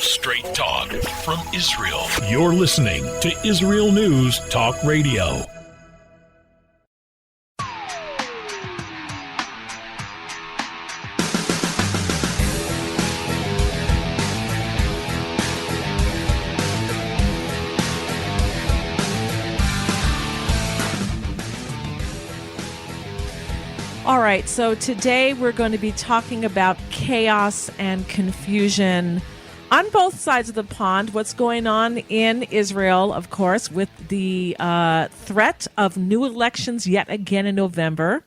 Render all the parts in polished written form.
Straight talk from Israel. You're listening to Israel News Talk Radio. All right, so today we're going to be talking about chaos and confusion on both sides of the pond. What's going on in Israel, of course, with the threat of new elections yet again in November.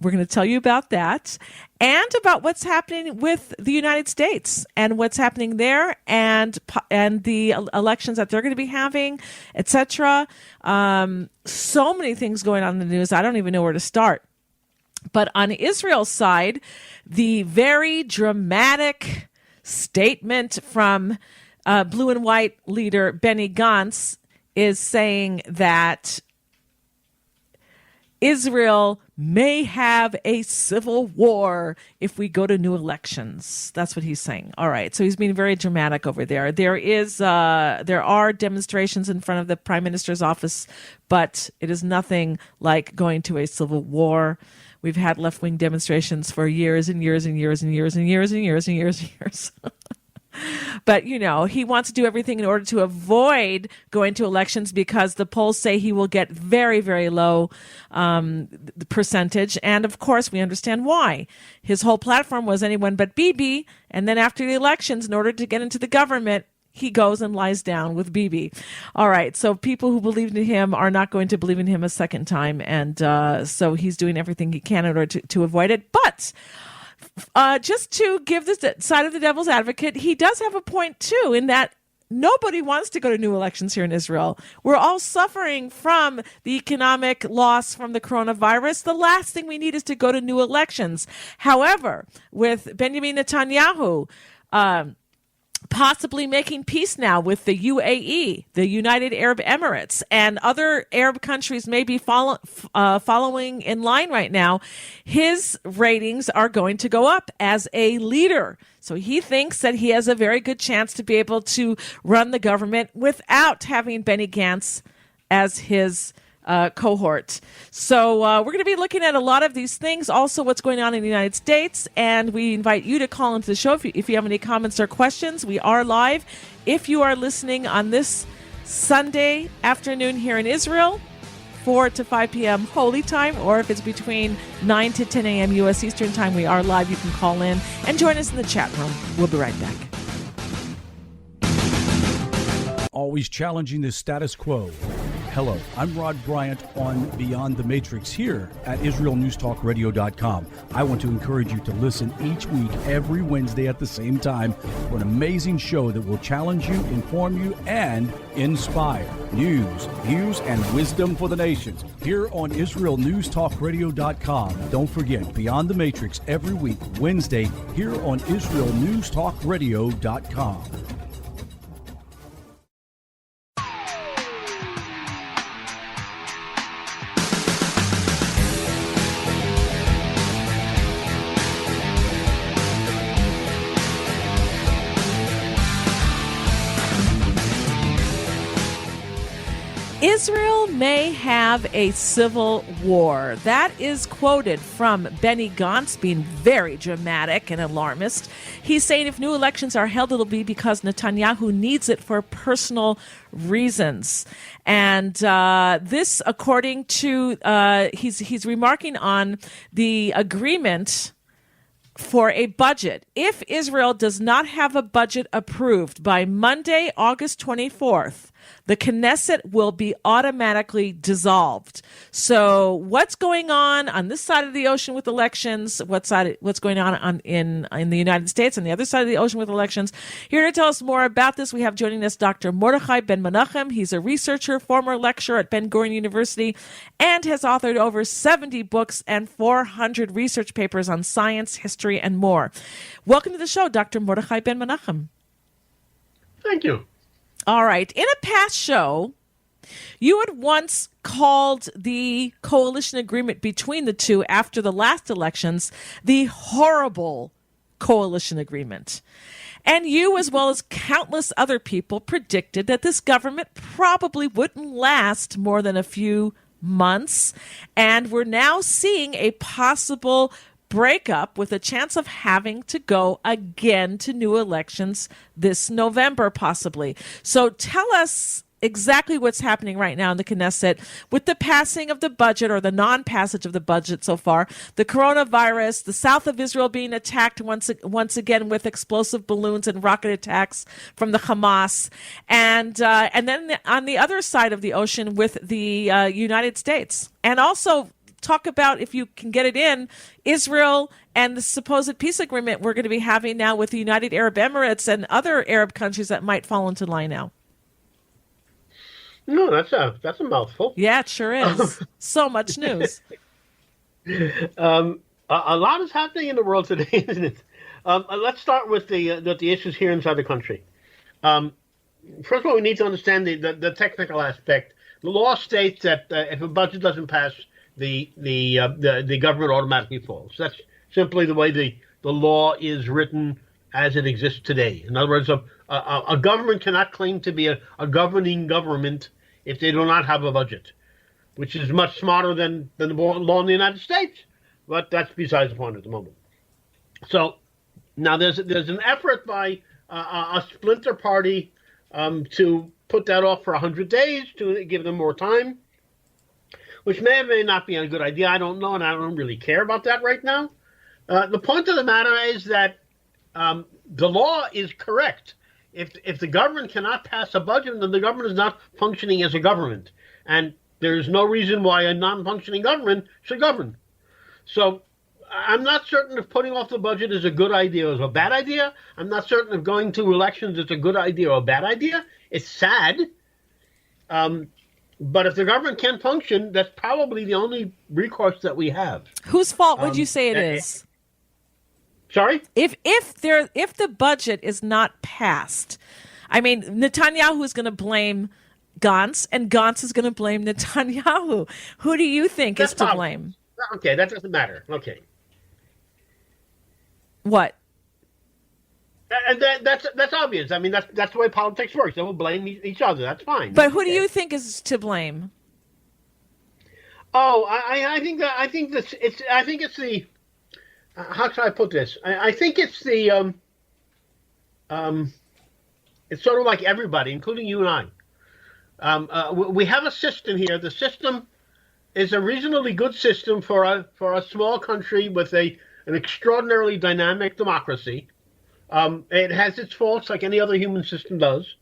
We're going to tell you about that and about what's happening with the United States and what's happening there and the elections that they're going to be having, etc. So many things going on in the news. I don't even know where to start. But on Israel's side, the very dramatic statement from blue and white leader Benny Gantz is saying that Israel may have a civil war if we go to new elections. That's what he's saying. All right. So he's being very dramatic over there. There are demonstrations in front of the prime minister's office, but it is nothing like going to a civil war. We've had left-wing demonstrations for years and years and years and years and years and years and years and years. But, you know, he wants to do everything in order to avoid going to elections because the polls say he will get very, very low the percentage. And, of course, we understand why. His whole platform was anyone but Bibi. And then after the elections, in order to get into the government, he goes and lies down with Bibi. All right. So people who believed in him are not going to believe in him a second time. And so he's doing everything he can in order to avoid it. But just to give this side of the devil's advocate, he does have a point, too, in that nobody wants to go to new elections here in Israel. We're all suffering from the economic loss from the coronavirus. The last thing we need is to go to new elections. However, with Benjamin Netanyahu, possibly making peace now with the UAE, the United Arab Emirates, and other Arab countries may be following in line right now. His ratings are going to go up as a leader. So he thinks that he has a very good chance to be able to run the government without having Benny Gantz as his cohort. So we're going to be looking at a lot of these things, also what's going on in the United States, and we invite you to call into the show if you have any comments or questions. We are live. If you are listening on this Sunday afternoon here in Israel, 4 to 5 p.m. Holy Time, or if it's between 9 to 10 a.m. U.S. Eastern Time, we are live. You can call in and join us in the chat room. We'll be right back. Always challenging the status quo. Hello, I'm Rod Bryant on Beyond the Matrix here at IsraelNewsTalkRadio.com. I want to encourage you to listen each week, every Wednesday at the same time, for an amazing show that will challenge you, inform you, and inspire. News, views, and wisdom for the nations here on IsraelNewsTalkRadio.com. Don't forget, Beyond the Matrix every week, Wednesday, here on IsraelNewsTalkRadio.com. Israel may have a civil war. That is quoted from Benny Gantz, being very dramatic and alarmist. He's saying if new elections are held, it'll be because Netanyahu needs it for personal reasons. And this, according to, he's remarking on the agreement for a budget. If Israel does not have a budget approved by Monday, August 24th, the Knesset will be automatically dissolved. So what's going on this side of the ocean with elections? What's going on in the United States on the other side of the ocean with elections? Here to tell us more about this, we have joining us Dr. Mordechai Ben-Menachem. He's a researcher, former lecturer at Ben-Gurion University, and has authored over 70 books and 400 research papers on science, history, and more. Welcome to the show, Dr. Mordechai Ben-Menachem. Thank you. All right. In a past show, you had once called the coalition agreement between the two after the last elections the horrible coalition agreement. And you, as well as countless other people, predicted that this government probably wouldn't last more than a few months. And we're now seeing a possible breakup with a chance of having to go again to new elections this November, possibly. So tell us exactly what's happening right now in the Knesset with the passing of the budget or the non-passage of the budget so far, the coronavirus, the south of Israel being attacked once again with explosive balloons and rocket attacks from the Hamas, and then on the other side of the ocean with the United States. And also talk about, if you can get it in, Israel and the supposed peace agreement we're going to be having now with the United Arab Emirates and other Arab countries that might fall into line now. No, that's a mouthful. Yeah, it sure is. So much news. A lot is happening in the world today, isn't it? Let's start with the issues here inside the country. First of all, we need to understand the technical aspect. The law states that if a budget doesn't pass, the government automatically falls. That's simply the way the law is written as it exists today. In other words, a government cannot claim to be a governing government if they do not have a budget, which is much smarter than the law in the United States. But that's besides the point at the moment. So now there's an effort by a splinter party to put that off for 100 days to give them more time, which may or may not be a good idea. I don't know, and I don't really care about that right now. The point of the matter is that the law is correct. If the government cannot pass a budget, then the government is not functioning as a government. And there's no reason why a non-functioning government should govern. So I'm not certain if putting off the budget is a good idea or a bad idea. I'm not certain if going to elections is a good idea or a bad idea. It's sad. But if the government can't function, that's probably the only recourse that we have. Whose fault would you say it is? Sorry? If the budget is not passed, I mean, Netanyahu is going to blame Gantz, and Gantz is going to blame Netanyahu. Who do you think is to blame? Okay, that doesn't matter. Okay. What? And that's obvious. I mean, that's the way politics works. They will blame each other. That's fine. But who do you think is to blame? Oh, I think it's the. How should I put this? I think it's the. It's sort of like everybody, including you and I. We have a system here. The system is a reasonably good system for a small country with an extraordinarily dynamic democracy. It has its faults, like any other human system does.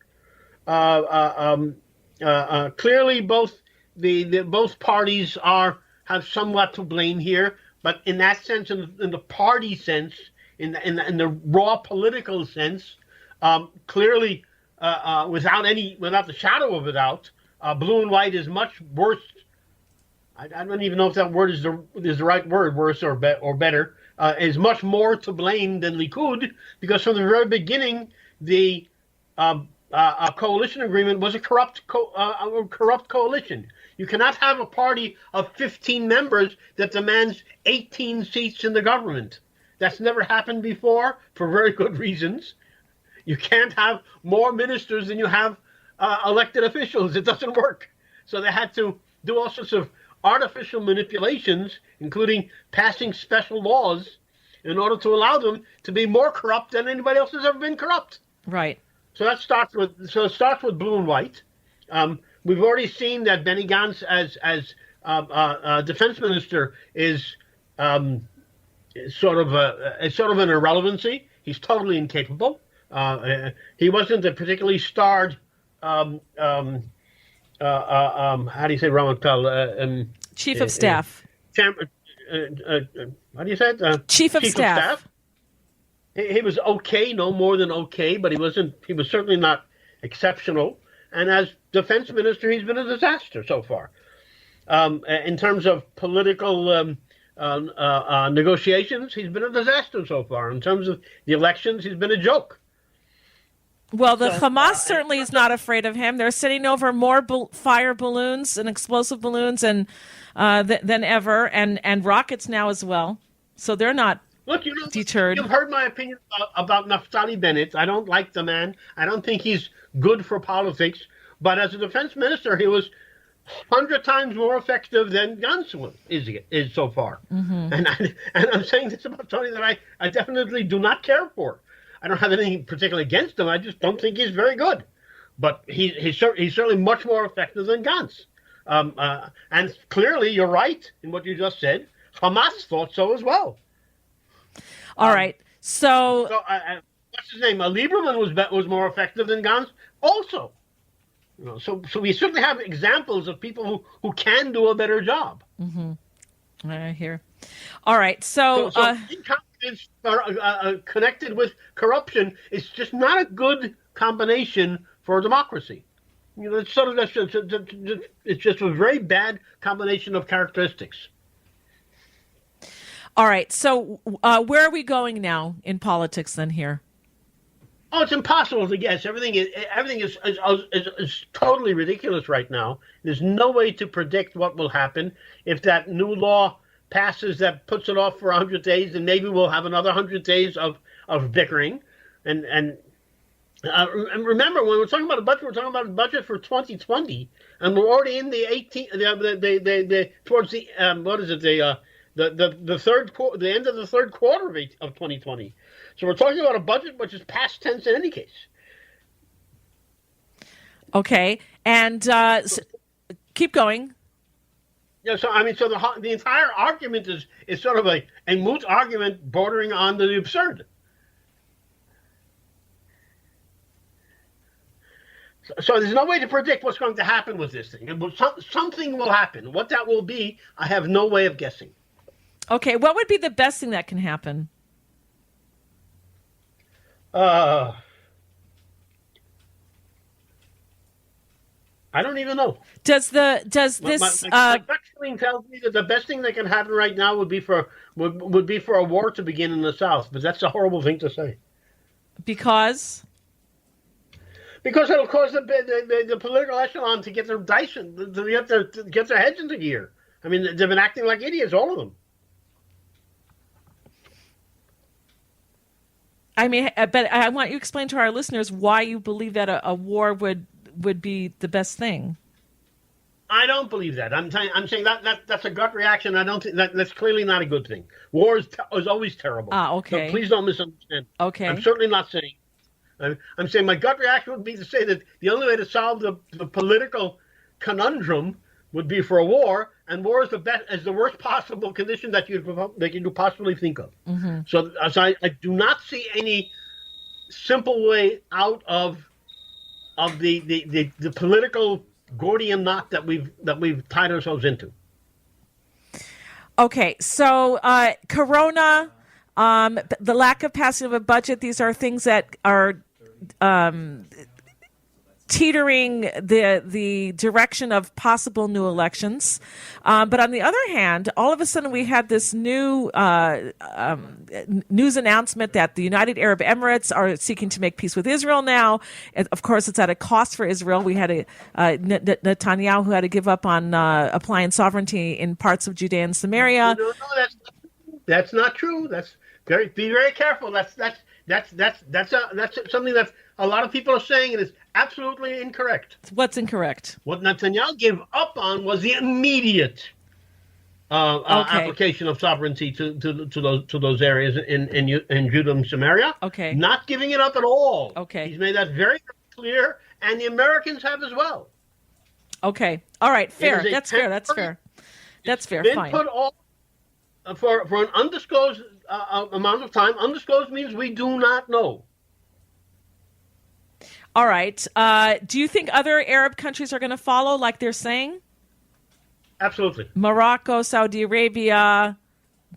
Clearly, both both parties have somewhat to blame here, but in that sense, in the party sense, in the raw political sense, clearly, without the shadow of a doubt, blue and white is much worse. I don't even know if that word is the right word, worse or better. Is much more to blame than Likud, because from the very beginning, the coalition agreement was a corrupt coalition. You cannot have a party of 15 members that demands 18 seats in the government. That's never happened before for very good reasons. You can't have more ministers than you have elected officials. It doesn't work. So they had to do all sorts of artificial manipulations, including passing special laws in order to allow them to be more corrupt than anybody else has ever been corrupt. Right. So it starts with blue and white. We've already seen that Benny Gantz, as defense minister, is sort of an irrelevancy. He's totally incapable. He wasn't a particularly starred. How do you say Ramatal? Chief of Staff. How do you say it? Chief of Staff. He was okay, no more than okay, but he was certainly not exceptional. And as defense minister, he's been a disaster so far. In terms of political negotiations, he's been a disaster so far. In terms of the elections, he's been a joke. Well, the Hamas certainly is not afraid of him. They're sending over more fire balloons and explosive balloons than ever, and rockets now as well. So they're not Look, deterred. you've heard my opinion about Naftali Bennett. I don't like the man. I don't think he's good for politics. But as a defense minister, he was 100 times more effective than Gantz is so far. And I'm saying this about Tony that I definitely do not care for. I don't have anything particularly against him. I just don't think he's very good. But he's certainly much more effective than Gantz. And clearly, you're right in what you just said. Hamas thought so as well. All right. So what's his name? Lieberman was more effective than Gantz also. So we certainly have examples of people who can do a better job. I hear. All right. So incompetence connected with corruption is just not a good combination for a democracy. It's just a very bad combination of characteristics. All right. So where are we going now in politics then here? Oh, it's impossible to guess. Everything is totally ridiculous right now. There's no way to predict what will happen. If that new law passes that puts it off for 100 days, then maybe we'll have another 100 days of bickering. And remember, when we're talking about a budget, we're talking about a budget for 2020, and we're already in the towards the the end of the third quarter of 2020. So we're talking about a budget which is past tense in any case. Okay, and keep going. Yeah, so the entire argument is sort of a moot argument bordering on the absurd. So there's no way to predict what's going to happen with this thing. Something will happen. What that will be, I have no way of guessing. Okay, what would be the best thing that can happen? I don't even know. Does this my gut feeling tells me that the best thing that can happen right now would be for a war to begin in the South, but that's a horrible thing to say. Because it'll cause the political echelon to get their to get their heads into gear. I mean, they've been acting like idiots, all of them. I mean, but I want you to explain to our listeners why you believe that a war would be the best thing. I don't believe that. I'm saying that's a gut reaction. I don't think that's clearly not a good thing. War is always terrible. Okay. So please don't misunderstand. Okay. I'm certainly not saying. I'm saying my gut reaction would be to say that the only way to solve the political conundrum would be for a war, and war is the worst possible condition that you could possibly think of. So I do not see any simple way out of the political Gordian knot that we've tied ourselves into. Okay, so Corona, the lack of passing of a budget, these are things that are teetering the direction of possible new elections. But on the other hand, all of a sudden we had this new news announcement that the United Arab Emirates are seeking to make peace with Israel now. And of course, it's at a cost for Israel. We had Netanyahu who had to give up on applying sovereignty in parts of Judea and Samaria. No, that's not true. Be very careful. That's something that a lot of people are saying, and it's absolutely incorrect. What's incorrect? What Netanyahu gave up on was the immediate application of sovereignty to those areas in Judah and Samaria. Okay. Not giving it up at all. Okay. He's made that very clear, and the Americans have as well. Okay. All right. Fair. That's fair. That's fair. That's fair. Been Fine. put off for an undisclosed amount of time. Undisclosed means we do not know. All right. Do you think other Arab countries are going to follow like they're saying? Absolutely. Morocco, Saudi Arabia,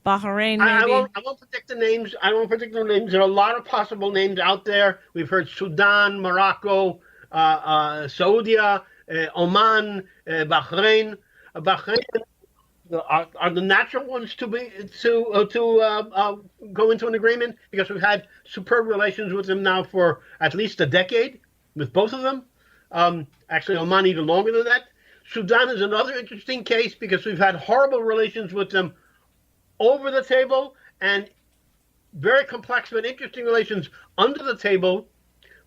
Bahrain, maybe? I won't predict the names. There are a lot of possible names out there. We've heard Sudan, Morocco, Saudi, Oman, Bahrain. Bahrain are the natural ones to go into an agreement, because we've had superb relations with them now for at least a decade, with both of them. Actually, Oman even longer than that. Sudan is another interesting case because we've had horrible relations with them over the table and very complex but interesting relations under the table.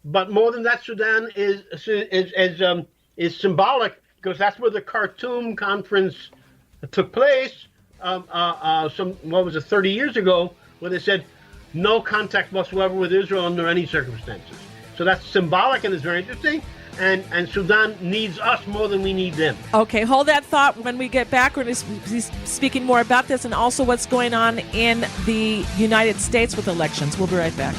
But more than that, Sudan is symbolic because that's where the Khartoum conference took place. 30 years ago, where they said no contact whatsoever with Israel under any circumstances. So that's symbolic and it's very interesting. And Sudan needs us more than we need them. Okay, hold that thought. When we get back, we're going to be speaking more about this and also what's going on in the United States with elections. We'll be right back.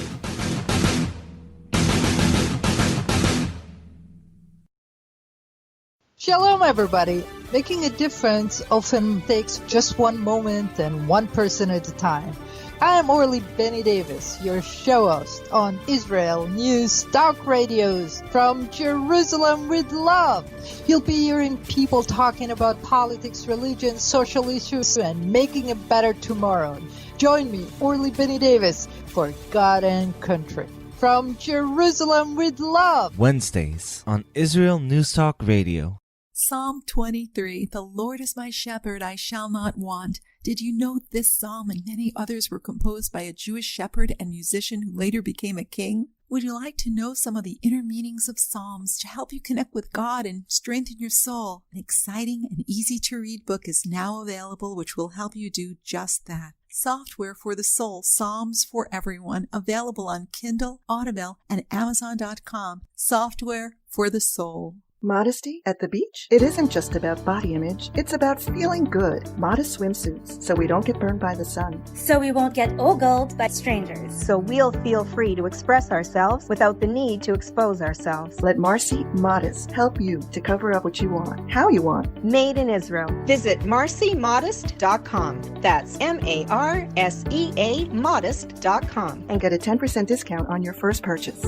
Shalom, everybody. Making a difference often takes just one moment and one person at a time. I am Orly Benny Davis, your show host on Israel News Talk Radios from Jerusalem with love. You'll be hearing people talking about politics, religion, social issues, and making a better tomorrow. Join me, Orly Benny Davis, for God and Country. From Jerusalem with love. Wednesdays on Israel News Talk Radio. Psalm 23, the Lord is my shepherd, I shall not want. Did you know this psalm and many others were composed by a Jewish shepherd and musician who later became a king? Would you like to know some of the inner meanings of psalms to help you connect with God and strengthen your soul? An exciting and easy-to-read book is now available which will help you do just that. Software for the Soul, Psalms for Everyone, available on Kindle, Audible, and Amazon.com. Software for the Soul. Modesty at the beach? It isn't just about body image. It's about feeling good. Modest swimsuits, so we don't get burned by the sun. So we won't get ogled by strangers. So we'll feel free to express ourselves without the need to expose ourselves. Let Marcy Modest help you to cover up what you want, how you want. Made in Israel. Visit marcymodest.com. That's MARSEA modest.com. And get a 10% discount on your first purchase.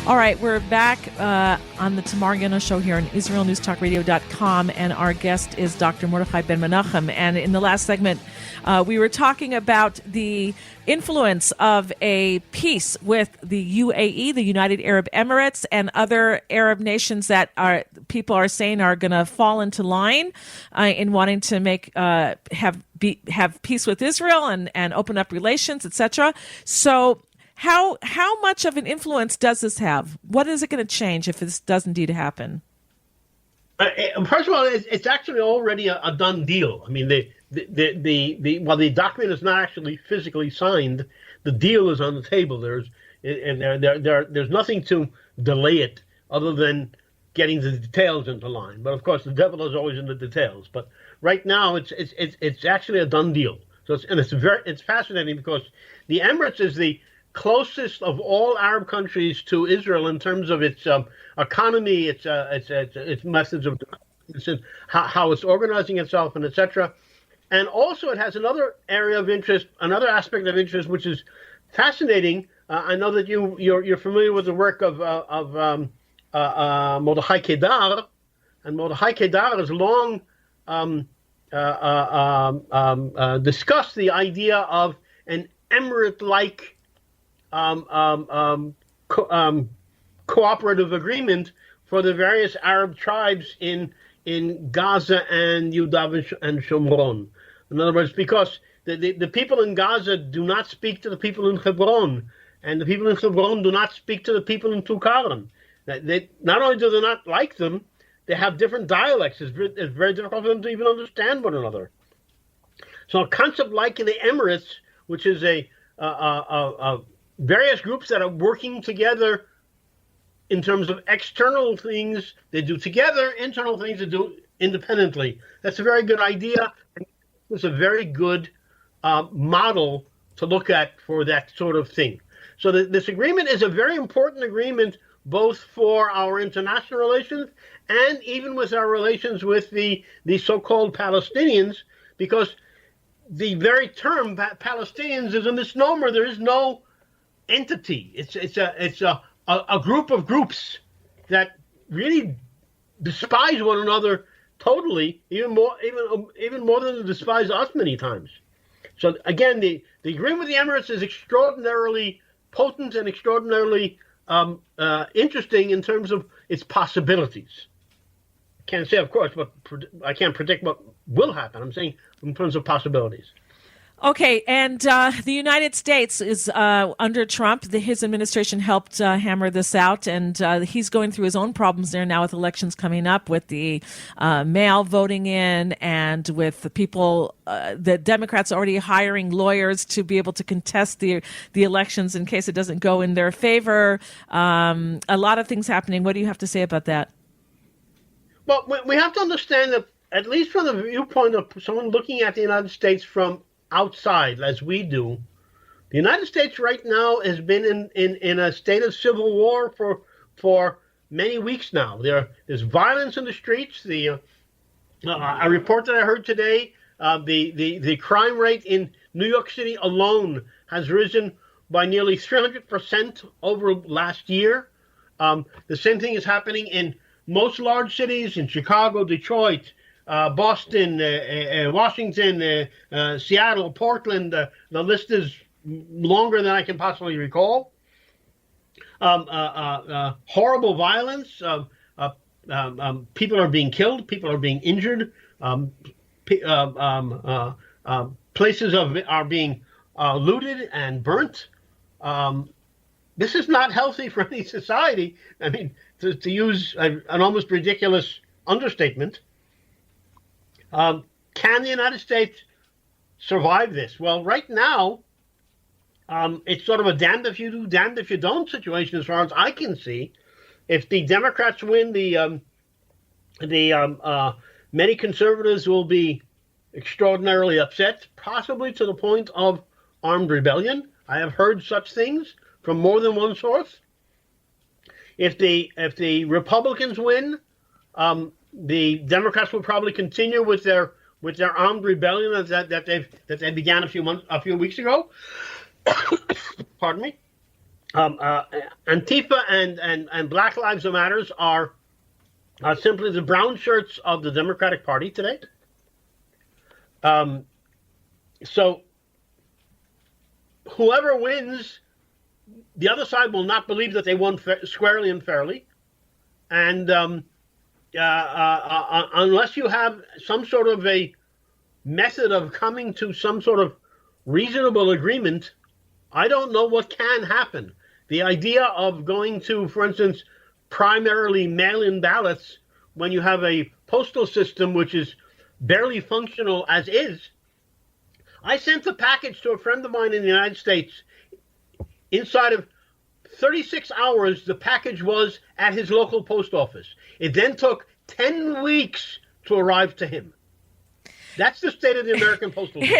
All right, we're back on the Tamar Yonah show here on IsraelNewsTalkRadio.com, and our guest is Dr. Mordechai Ben-Menachem. And in the last segment, we were talking about the influence of a peace with the UAE, the United Arab Emirates, and other Arab nations that people are saying are going to fall into line in wanting to have peace with Israel and open up relations, etc. So, How much of an influence does this have? What is it going to change if this does indeed happen? First of all, it's actually already a done deal. I mean, while the document is not actually physically signed, the deal is on the table. There's nothing to delay it other than getting the details into line. But of course, the devil is always in the details. But right now, it's actually a done deal. So it's fascinating because the Emirates is the closest of all Arab countries to Israel in terms of its economy, its methods of how it's organizing itself, and etc. And also, it has another area of interest, another aspect of interest, which is fascinating. I know that you're familiar with the work of Mordechai Kedar, and Mordechai Kedar has long discussed the idea of an emirate-like cooperative agreement for the various Arab tribes in Gaza and Yudav and Shomron. In other words, because the people in Gaza do not speak to the people in Hebron, and the people in Hebron do not speak to the people in Tulkarm. They not only do they not like them, they have different dialects. It's very difficult for them to even understand one another. So a concept like in the Emirates, which is a various groups that are working together in terms of external things they do together, internal things they do independently. That's a very good idea. It's a very good model to look at for that sort of thing. So this agreement is a very important agreement both for our international relations and even with our relations with the so-called Palestinians, because the very term Palestinians is a misnomer. There is no entity. It's a group of groups that really despise one another totally, even more than they despise us many times. So again, the agreement with the Emirates is extraordinarily potent and extraordinarily interesting in terms of its possibilities. I can't say, of course, but I can't predict what will happen. I'm saying in terms of possibilities. Okay, and the United States is under Trump. His administration helped hammer this out, and he's going through his own problems there now with elections coming up, with the mail voting in, and with the people, the Democrats already hiring lawyers to be able to contest the elections in case it doesn't go in their favor. A lot of things happening. What do you have to say about that? Well, we have to understand that, at least from the viewpoint of someone looking at the United States from outside, as we do, the United States right now has been in a state of civil war for many weeks now. There's violence in the streets. A report that I heard today, the crime rate in New York City alone has risen by nearly 300% over last year. The same thing is happening in most large cities, in Chicago, Detroit, Boston, Washington, Seattle, Portland. The list is longer than I can possibly recall. Horrible violence. People are being killed. People are being injured. Places are being looted and burnt. This is not healthy for any society. I mean, to use an almost ridiculous understatement. Can the United States survive this? Well, right now, it's sort of a damned if you do, damned if you don't situation as far as I can see. If the Democrats win, many conservatives will be extraordinarily upset, possibly to the point of armed rebellion. I have heard such things from more than one source. If the Republicans win, the Democrats will probably continue with their armed rebellion that they began a few weeks ago. Pardon me. Antifa and Black Lives Matter are simply the brown shirts of the Democratic Party today. So whoever wins, the other side will not believe that they won squarely and fairly, and unless you have some sort of a method of coming to some sort of reasonable agreement, I don't know what can happen. The idea of going to, for instance, primarily mail-in ballots when you have a postal system which is barely functional as is. I sent a package to a friend of mine in the United States. Inside of 36 hours, the package was at his local post office. It then took 10 weeks to arrive to him. That's the state of the American postal system.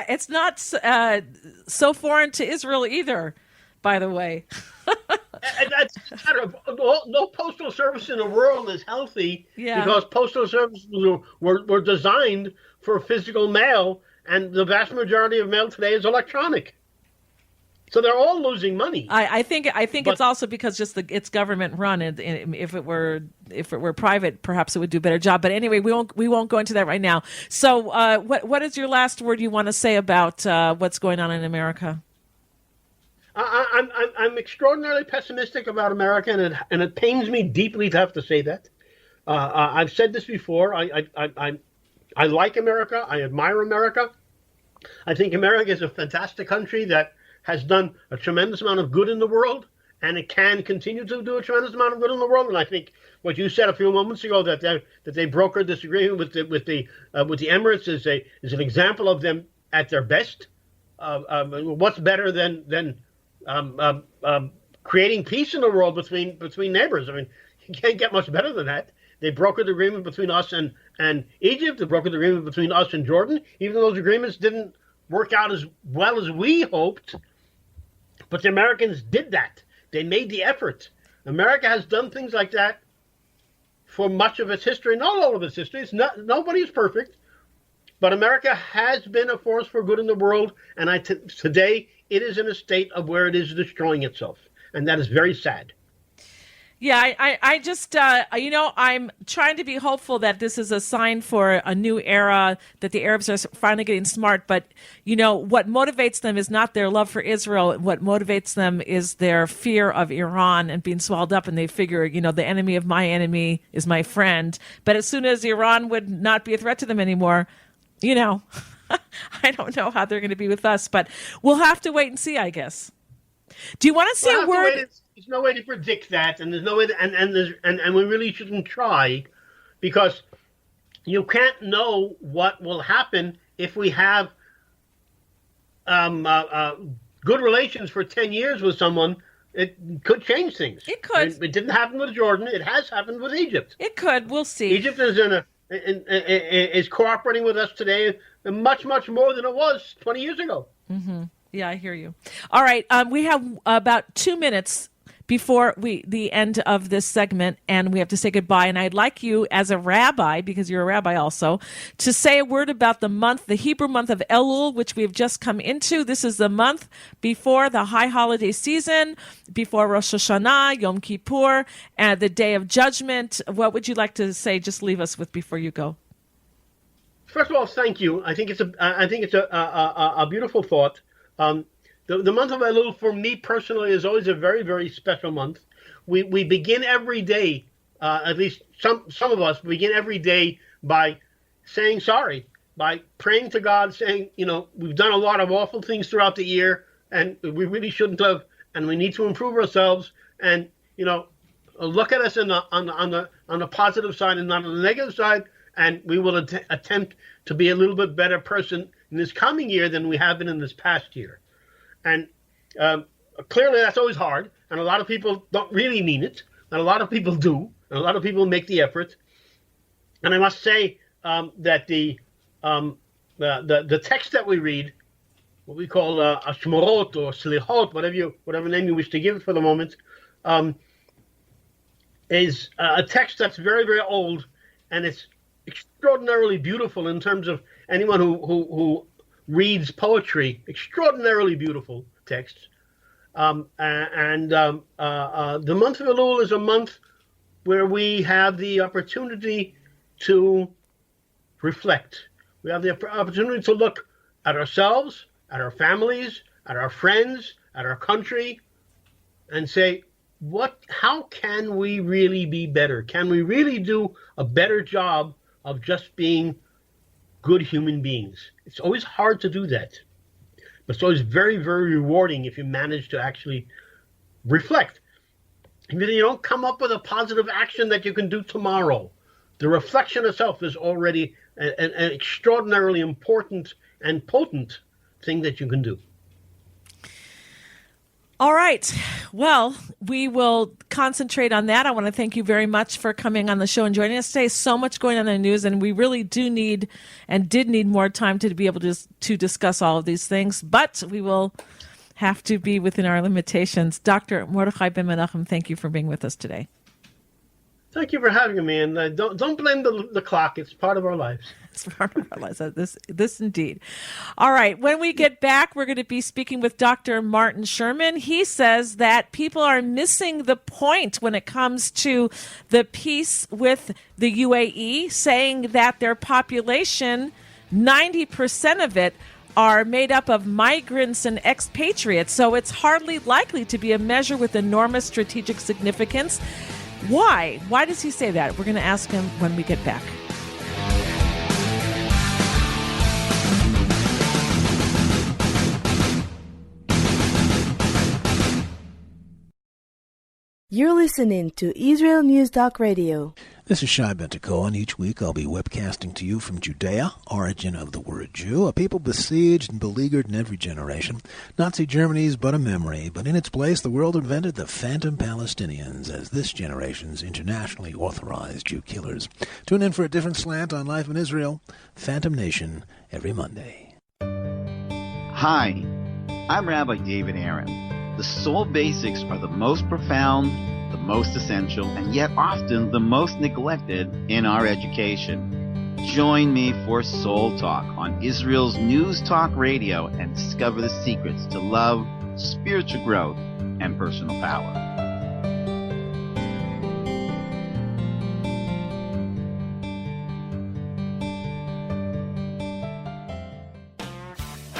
It's not so foreign to Israel either, by the way. That's no postal service in the world is healthy because postal services were designed for physical mail, and the vast majority of mail today is electronic. So they're all losing money. I think it's also because it's government run, and if it were private, perhaps it would do a better job. But anyway, we won't go into that right now. So what is your last word you want to say about what's going on in America? I'm extraordinarily pessimistic about America, and it pains me deeply to have to say that. I've said this before. I like America. I admire America. I think America is a fantastic country that has done a tremendous amount of good in the world, and it can continue to do a tremendous amount of good in the world. And I think what you said a few moments ago, that they brokered this agreement with the Emirates is an example of them at their best. What's better than creating peace in the world between neighbors? I mean, you can't get much better than that. They brokered the agreement between us and Egypt. They brokered the agreement between us and Jordan. Even though those agreements didn't work out as well as we hoped, but the Americans did that. They made the effort. America has done things like that for much of its history, not all of its history. Nobody is perfect, but America has been a force for good in the world, and today it is in a state of where it is destroying itself, and that is very sad. Yeah, I just, I'm trying to be hopeful that this is a sign for a new era, that the Arabs are finally getting smart. But, what motivates them is not their love for Israel. What motivates them is their fear of Iran and being swallowed up. And they figure, the enemy of my enemy is my friend. But as soon as Iran would not be a threat to them anymore, I don't know how they're going to be with us. But we'll have to wait and see, I guess. Do you want to say a word? There's no way to predict that, and there's no way, and we really shouldn't try, because you can't know what will happen if we have good relations for 10 years with someone. It could change things. It could. It didn't happen with Jordan. It has happened with Egypt. It could. We'll see. Egypt is cooperating with us today much, much more than it was 20 years ago. Mm-hmm. Yeah, I hear you. All right, we have about 2 minutes before the end of this segment, and we have to say goodbye. And I'd like you, as a rabbi, because you're a rabbi also, to say a word about the Hebrew month of Elul, which we've just come into. This is the month before the high holiday season, before Rosh Hashanah, Yom Kippur, and the Day of Judgment. What would you like to say? Just leave us with before you go. First of all, thank you. I think it's a beautiful thought. The month of Elul, for me personally, is always a very, very special month. We begin every day, at least some of us begin every day by saying sorry, by praying to God, saying, we've done a lot of awful things throughout the year, and we really shouldn't have, and we need to improve ourselves, and look at us on the positive side and not on the negative side, and we will attempt to be a little bit better person in this coming year than we have been in this past year. And clearly that's always hard, and a lot of people don't really mean it, and a lot of people do, and a lot of people make the effort. And I must say that the text that we read, what we call Ashmorot or Slichot, whatever name you wish to give it for the moment, is a text that's very, very old, and it's extraordinarily beautiful in terms of anyone who reads poetry. Extraordinarily beautiful texts. The month of Elul is a month where we have the opportunity to reflect. We have the opportunity to look at ourselves, at our families, at our friends, at our country, and say, how can we really be better? Can we really do a better job of just being good human beings? It's always hard to do that, but it's always very, very rewarding if you manage to actually reflect. Even if you don't come up with a positive action that you can do tomorrow, the reflection itself is already an extraordinarily important and potent thing that you can do. All right. Well, we will concentrate on that. I want to thank you very much for coming on the show and joining us today. So much going on in the news, and we really do need and did need more time to be able to discuss all of these things, but we will have to be within our limitations. Dr. Mordechai Ben-Menachem, thank you for being with us today. Thank you for having me, and don't blame the clock. It's part of our lives. It's part of our lives. This indeed. All right. When we get back, we're going to be speaking with Dr. Martin Sherman. He says that people are missing the point when it comes to the peace with the UAE, saying that their population, 90% of it, are made up of migrants and expatriates. So it's hardly likely to be a measure with enormous strategic significance. Why? Why does he say that? We're going to ask him when we get back. You're listening to Israel News Talk Radio. This is Shai Bentako, and each week I'll be webcasting to you from Judea, origin of the word Jew, a people besieged and beleaguered in every generation. Nazi Germany is but a memory, but in its place the world invented the phantom Palestinians as this generation's internationally authorized Jew killers. Tune in for a different slant on life in Israel, Phantom Nation, every Monday. Hi, I'm Rabbi David Aaron. The soul basics are the most profound, the most essential, and yet often the most neglected in our education. Join me for Soul Talk on Israel's News Talk Radio and discover the secrets to love, spiritual growth, and personal power.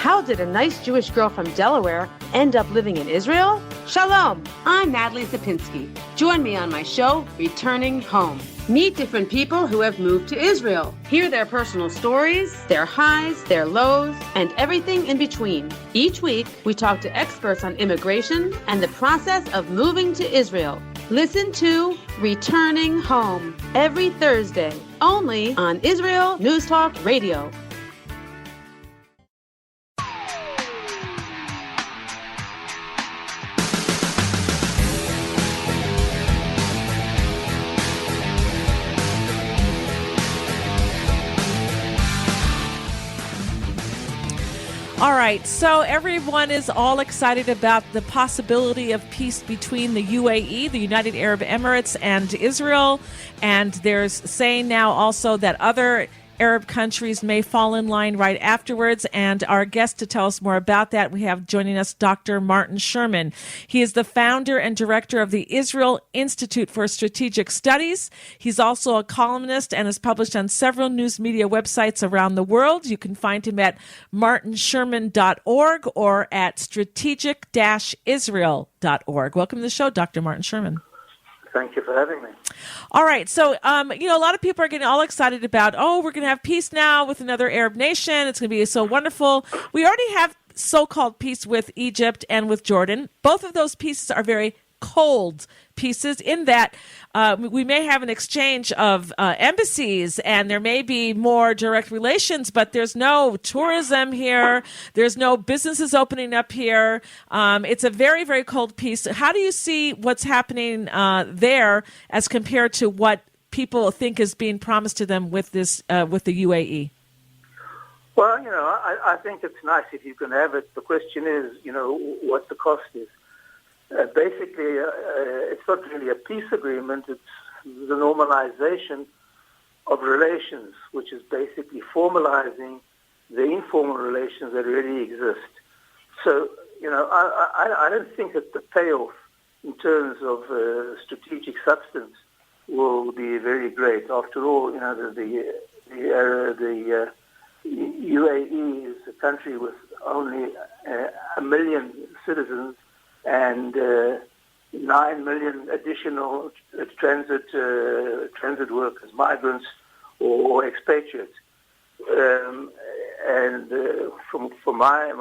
How did a nice Jewish girl from Delaware end up living in Israel? Shalom, I'm Natalie Sapinski. Join me on my show, Returning Home. Meet different people who have moved to Israel. Hear their personal stories, their highs, their lows, and everything in between. Each week, we talk to experts on immigration and the process of moving to Israel. Listen to Returning Home every Thursday, only on Israel News Talk Radio. All right, so everyone is all excited about the possibility of peace between the UAE, the United Arab Emirates, and Israel. And there's saying now also that other Arab countries may fall in line right afterwards. And our guest to tell us more about that, we have joining us Dr. Martin Sherman. He is the founder and director of the Israel Institute for Strategic Studies. He's also a columnist and has published on several news media websites around the world. You can find him at martinsherman.org or at strategic-israel.org. Welcome to the show, Dr. Martin Sherman. Thank you for having me. All right. So, a lot of people are getting all excited about, we're going to have peace now with another Arab nation. It's going to be so wonderful. We already have so-called peace with Egypt and with Jordan. Both of those pieces are very cold pieces in that we may have an exchange of embassies and there may be more direct relations, but there's no tourism here. There's no businesses opening up here. It's a very, very cold piece. How do you see what's happening there as compared to what people think is being promised to them with this with the UAE? Well, I think it's nice if you can have it. The question is, what the cost is. Basically, it's not really a peace agreement. It's the normalization of relations, which is basically formalizing the informal relations that already exist. So, I don't think that the payoff in terms of strategic substance will be very great. After all, the UAE is a country with only 1 million citizens and 9 million additional transit workers, migrants or expatriates. From my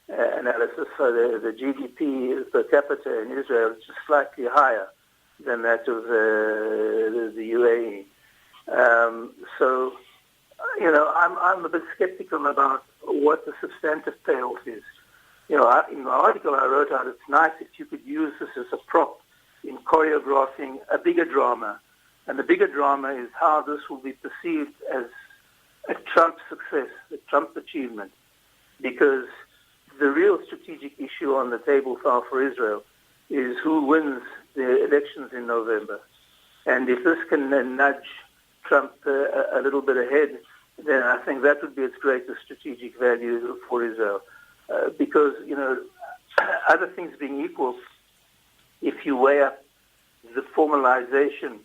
analysis, the GDP per capita in Israel is just slightly higher than that of the UAE. I'm a bit skeptical about what the substantive payoff is. In the article I wrote out, it's nice if you could use this as a prop in choreographing a bigger drama. And the bigger drama is how this will be perceived as a Trump success, a Trump achievement. Because the real strategic issue on the table for Israel is who wins the elections in November. And if this can then nudge Trump a little bit ahead, then I think that would be its greatest strategic value for Israel. Because, other things being equal, if you weigh up the formalization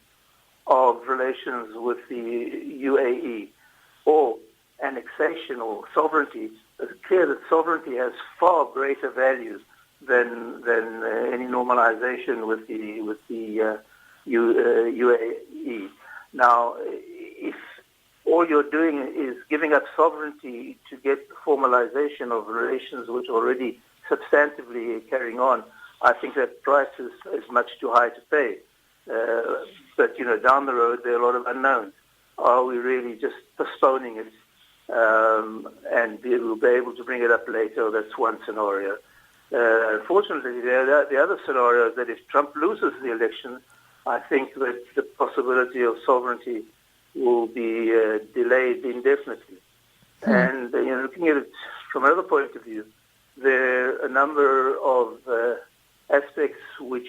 of relations with the UAE or annexation or sovereignty, it's clear that sovereignty has far greater value than any normalization with the UAE. Now, if all you're doing is giving up sovereignty to get the formalization of relations which are already substantively carrying on, I think that price is much too high to pay. But, down the road, there are a lot of unknowns. Are we really just postponing it and we'll be able to bring it up later? That's one scenario. Unfortunately, the other scenario is that if Trump loses the election, I think that the possibility of sovereignty will be delayed indefinitely. And, looking at it from another point of view, there are a number of aspects which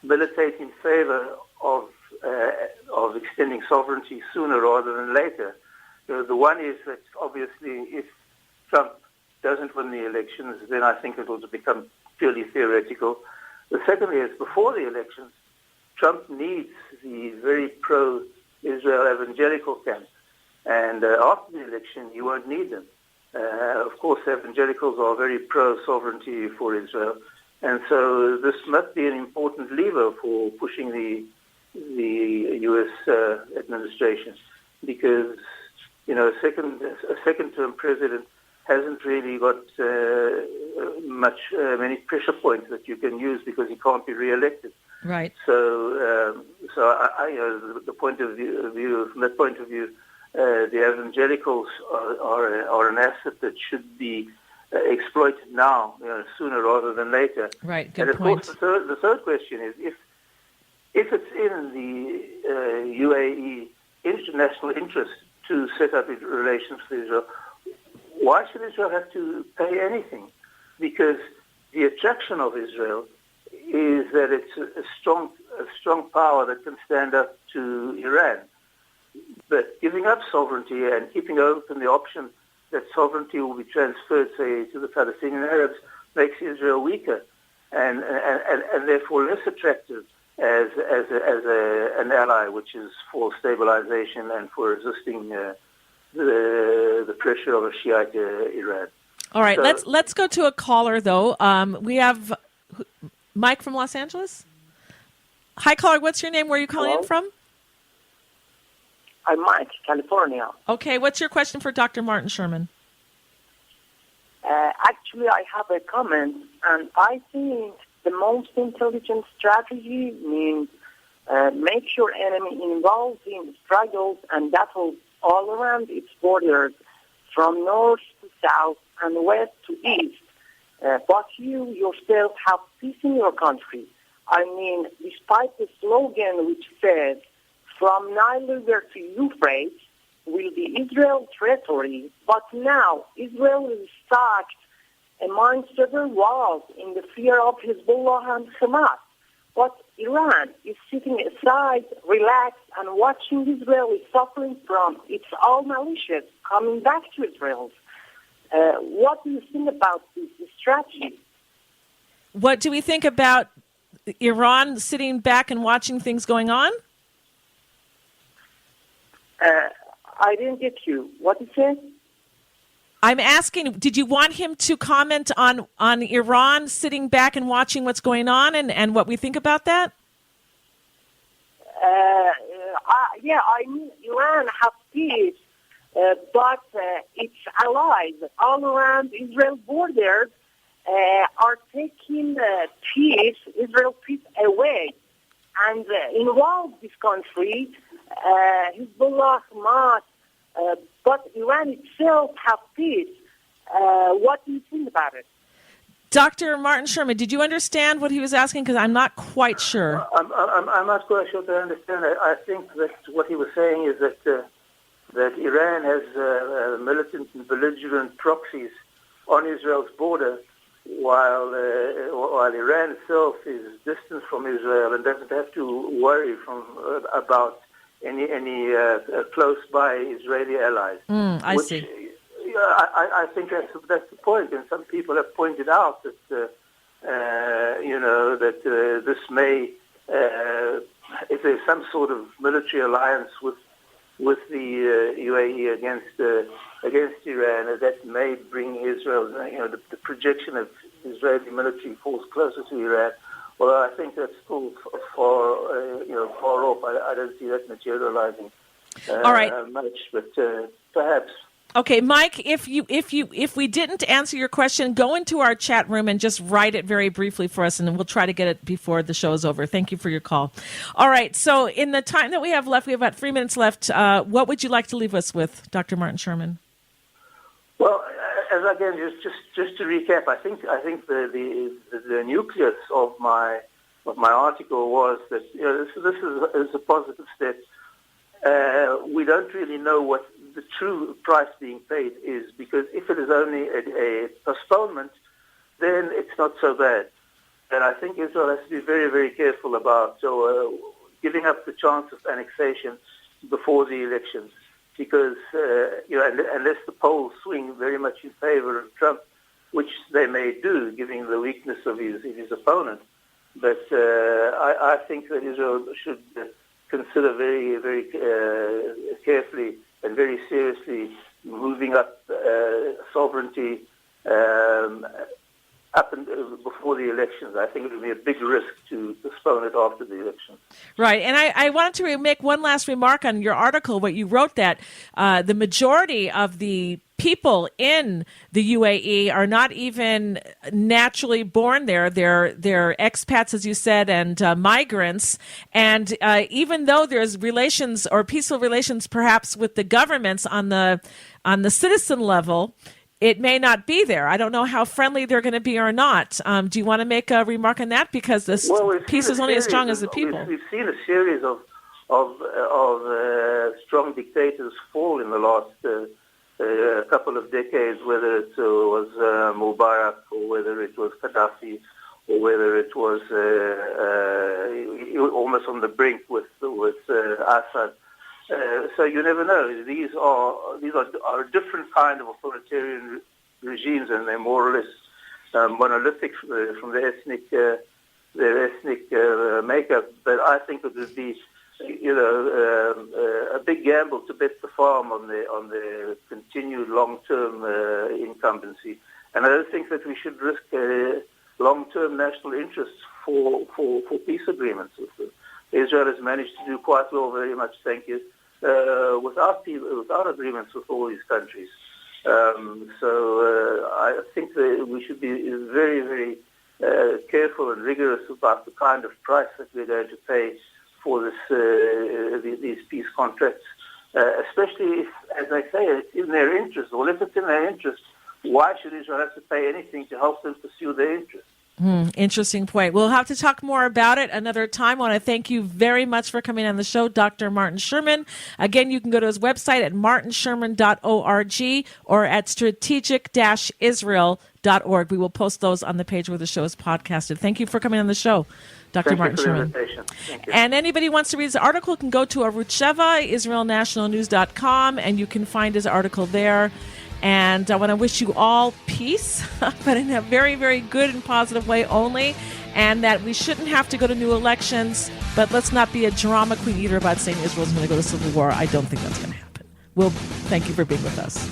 militate in favor of extending sovereignty sooner rather than later. The one is that obviously if Trump doesn't win the elections, then I think it will become purely theoretical. The second is before the elections, Trump needs the very pro-Israel evangelical camp. And after the election, you won't need them. Of course, evangelicals are very pro-sovereignty for Israel, and so this must be an important lever for pushing the U.S. Administration, because a second-term president hasn't really got many pressure points that you can use because he can't be re-elected. Right. So, the point of view from that point of view, the evangelicals are an asset that should be exploited now, sooner rather than later. Right. Good and of point. course, the third question is if it's in the UAE international interest to set up relations with Israel, why should Israel have to pay anything? Because the attraction of Israel is that it's a strong power that can stand up to Iran. But giving up sovereignty and keeping open the option that sovereignty will be transferred, say, to the Palestinian Arabs, makes Israel weaker and therefore less attractive as an ally, which is for stabilization and for resisting the pressure of a Shiite Iran. All right, So, let's go to a caller though. We have Mike from Los Angeles. Hi, caller. What's your name? Where are you calling in from? I'm Mike, California. Okay, what's your question for Dr. Martin Sherman? Actually, I have a comment, and I think the most intelligent strategy means make your enemy involved in struggles and battles all around its borders, from north to south and west to east. But you yourself have peace in your country. I mean, despite the slogan which says, from Nile River to Euphrates will be Israel territory, but now Israel is stuck among several walls in the fear of Hezbollah and Hamas. But Iran is sitting aside, relaxed, and watching Israel is suffering from its own militias coming back to Israel. What do you think about this strategy? What do we think about Iran sitting back and watching things going on? I didn't get you. What you said? I'm asking, did you want him to comment on Iran sitting back and watching what's going on and what we think about that? Yeah, I mean, Iran have peace, but its allies all around Israel borders are taking Israel peace away, and involve this country, Hezbollah, Hamas, but Iran itself have peace. What do you think about it? Dr. Martin Sherman, did you understand what he was asking? Because I'm not quite sure. I'm not quite sure that I understand. I think that what he was saying is that Iran has militant and belligerent proxies on Israel's border, while Iran itself is distant from Israel and doesn't have to worry about any close by Israeli allies. I see. I think that's the point, and some people have pointed out that that this may, if there's some sort of military alliance with the UAE against Iran, that may bring Israel, the projection of Israeli military force closer to Iran. Well, I think that's still far off. I don't see that materializing All right. much, but perhaps. Okay, Mike, if we didn't answer your question, go into our chat room and just write it very briefly for us, and then we'll try to get it before the show is over. Thank you for your call. All right, so in the time that we have left, we have about 3 minutes left. What would you like to leave us with, Dr. Martin Sherman? Well, just to recap, I think the nucleus of my article was that this is a positive step. We don't really know what the true price being paid is, because if it is only a postponement, then it's not so bad. And I think Israel has to be very, very careful about giving up the chance of annexation before the elections, because unless the polls swing very much in favor of Trump, which they may do, given the weakness of his opponent. But I think that Israel should consider very, very carefully and very seriously moving up sovereignty up and before the elections. I think it would be a big risk to postpone it after the elections. Right. And I wanted to make one last remark on your article, what you wrote, that the majority of the people in the UAE are not even naturally born there. They're expats, as you said, and migrants. And even though there's relations or peaceful relations perhaps with the governments on the citizen level, it may not be there. I don't know how friendly they're going to be or not. Do you want to make a remark on that? Because this peace is only as strong as the people. We've seen a series of strong dictators fall in the last couple of decades, whether it was Mubarak or whether it was Gaddafi or whether it was almost on the brink with Assad. So you never know. These are a different kind of authoritarian regimes, and they're more or less monolithic from their ethnic makeup. But I think it would be, a big gamble to bet the farm on the continued long-term incumbency. And I don't think that we should risk long-term national interests for peace agreements with them. Israel has managed to do quite well, very much, thank you, without agreements with all these countries. So I think that we should be very, very careful and rigorous about the kind of price that we're going to pay for these peace contracts, especially if, as I say, it's in their interest. Well, if it's in their interest, why should Israel have to pay anything to help them pursue their interests? Interesting point. We'll have to talk more about it another time. I want to thank you very much for coming on the show, Dr. Martin Sherman. Again, you can go to his website at martinsherman.org or at strategic-israel.org. We will post those on the page where the show is podcasted. Thank you for coming on the show, Dr. Martin Sherman. And anybody who wants to read his article can go to Arutz Sheva, israelnationalnews.com, and you can find his article there. And I want to wish you all peace, but in a very, very good and positive way only, and that we shouldn't have to go to new elections, but let's not be a drama queen either about saying Israel's going to go to civil war. I don't think that's going to happen. Well, thank you for being with us.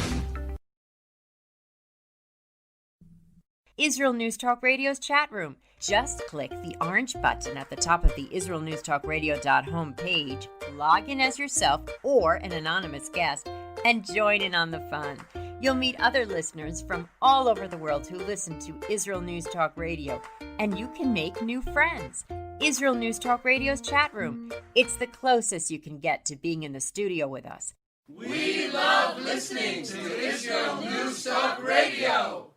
Israel News Talk Radio's chat room. Just click the orange button at the top of the IsraelNewsTalkRadio.home page, log in as yourself or an anonymous guest, and join in on the fun. You'll meet other listeners from all over the world who listen to Israel News Talk Radio, and you can make new friends. Israel News Talk Radio's chat room. It's the closest you can get to being in the studio with us. We love listening to Israel News Talk Radio.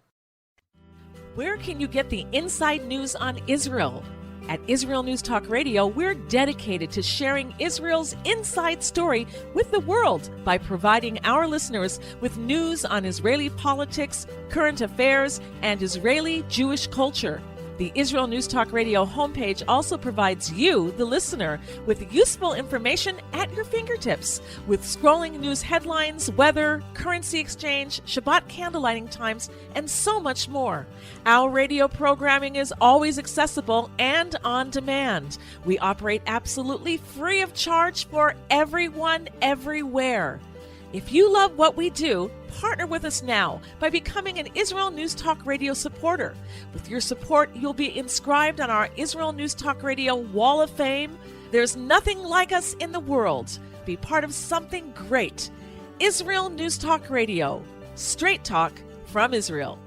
Where can you get the inside news on Israel? At Israel News Talk Radio, we're dedicated to sharing Israel's inside story with the world by providing our listeners with news on Israeli politics, current affairs, and Israeli Jewish culture. The Israel News Talk Radio homepage also provides you, the listener, with useful information at your fingertips, with scrolling news headlines, weather, currency exchange, Shabbat candlelighting times, and so much more. Our radio programming is always accessible and on demand. We operate absolutely free of charge for everyone, everywhere. If you love what we do, partner with us now by becoming an Israel News Talk Radio supporter. With your support, you'll be inscribed on our Israel News Talk Radio Wall of Fame. There's nothing like us in the world. Be part of something great. Israel News Talk Radio. Straight talk from Israel.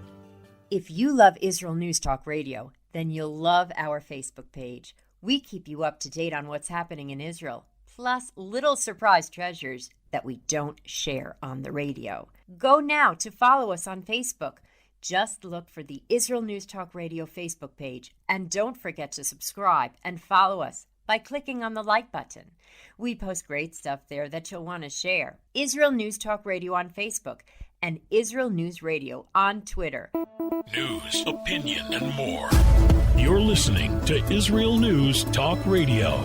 If you love Israel News Talk Radio, then you'll love our Facebook page. We keep you up to date on what's happening in Israel, plus little surprise treasures that we don't share on the radio. Go now to follow us on Facebook. Just look for the Israel News Talk Radio Facebook page, and don't forget to subscribe and follow us by clicking on the like button. We post great stuff there that you'll want to share. Israel News Talk Radio on Facebook and Israel News Radio on Twitter. News, opinion, and more. You're listening to Israel News Talk Radio.